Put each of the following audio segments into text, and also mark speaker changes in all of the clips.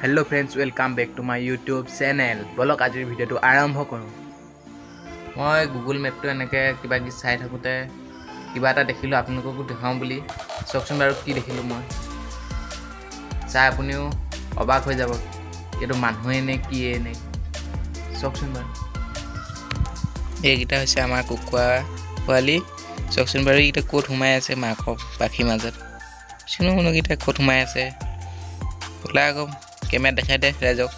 Speaker 1: Hello friends, welcome back to my YouTube channel. বলক আজিৰ ভিডিঅ'টো আৰম্ভ কৰোঁ। মই গুগল মেপটো এনেকৈ কিবা কি চাই থাকোঁতে কিবা এটা দেখিলোঁ, আপোনালোককো দেখাওঁ বুলি। চাওকচোন বাৰু কি দেখিলোঁ মই। চাই আপুনিও অবাক হৈ যাব, এইটো মানুহে নে কিয়ে নে। চাওকচোন বাৰু। এইকেইটা হৈছে আমাৰ কুকুৰা পোৱালি। চাওকচোন বাৰু এইকেইটা ক'ত সোমাই আছে মাকৰ পাখিৰ মাজত। চিনুকেইটা ক'ত সোমাই আছে ওলাই আকৌ কেমেৰাত দেখাই দে ৰাইজক।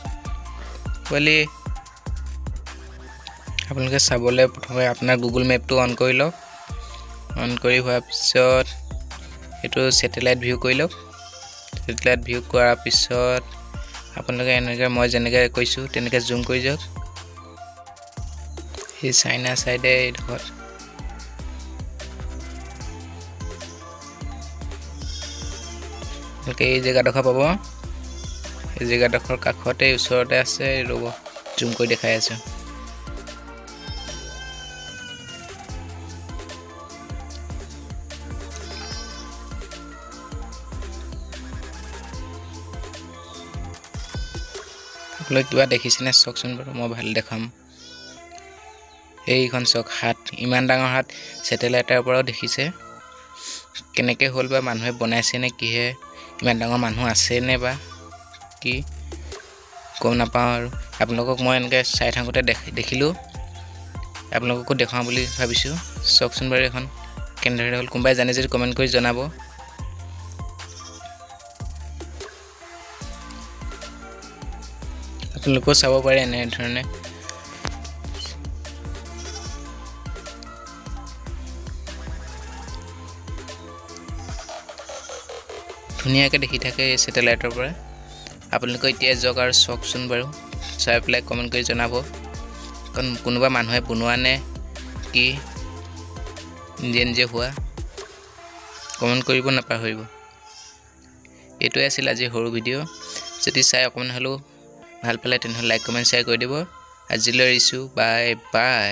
Speaker 1: পোৱালি আপোনালোকে চাবলৈ প্ৰথমে আপোনাৰ গুগল মেপটো অন কৰি লওক। অন কৰি হোৱাৰ পিছত এইটো ছেটেলাইট ভিউ কৰি লওক। ছেটেলাইট ভিউ কৰাৰ পিছত আপোনালোকে এনেকৈ মই যেনেকৈ কৈছোঁ তেনেকৈ জুম কৰি যাওক। এই চাইনা চাইডে এইডোখৰত এই জেগাডোখৰ পাব। এই জেগাডোখৰ কাষতে ওচৰতে আছে, ৰ'ব জুম কৰি দেখাই আছোঁ। আপোনালোকে কিবা দেখিছেনে চাওকচোন বাৰু, মই ভাল দেখাম। এইখন চাওক, হাত ইমান ডাঙৰ হাত ছেটেলাইটৰ পৰাও দেখিছে। কেনেকৈ হ'ল বা মানুহে বনাইছে নে কিহে, ইমান ডাঙৰ মানুহ আছে নে বা কি গম নাপাওঁ। আৰু আপোনালোকক মই এনেকৈ চাই থাকোঁতে দেখিলোঁ, আপোনালোককো দেখাওঁ বুলি ভাবিছোঁ। চাওকচোন বাৰু এখন কেনেদৰে হ'ল, কোনোবাই জানে যদি কমেণ্ট কৰি জনাব। আপোনালোকেও চাব পাৰে এনেধৰণে। ধুনীয়াকৈ দেখি থাকে এই ছেটেলাইটৰ পৰা। আপোনালোকে এতিয়া যাওক আৰু চাওকচোন বাৰু, চাই পেলাই কমেণ্ট কৰি জনাব। কাৰণ কোনোবা মানুহে বনোৱা নে কি, নিজে নিজে হোৱা, কমেণ্ট কৰিব নাপাহৰিব। এইটোৱে আছিল আজি সৰু ভিডিঅ'। যদি চাই অকণমান হ'লেও ভাল পালে তেনেহ'লে লাইক কমেণ্ট শ্বেয়াৰ কৰি দিব। আজিলৈ এৰিছোঁ, বাই বাই।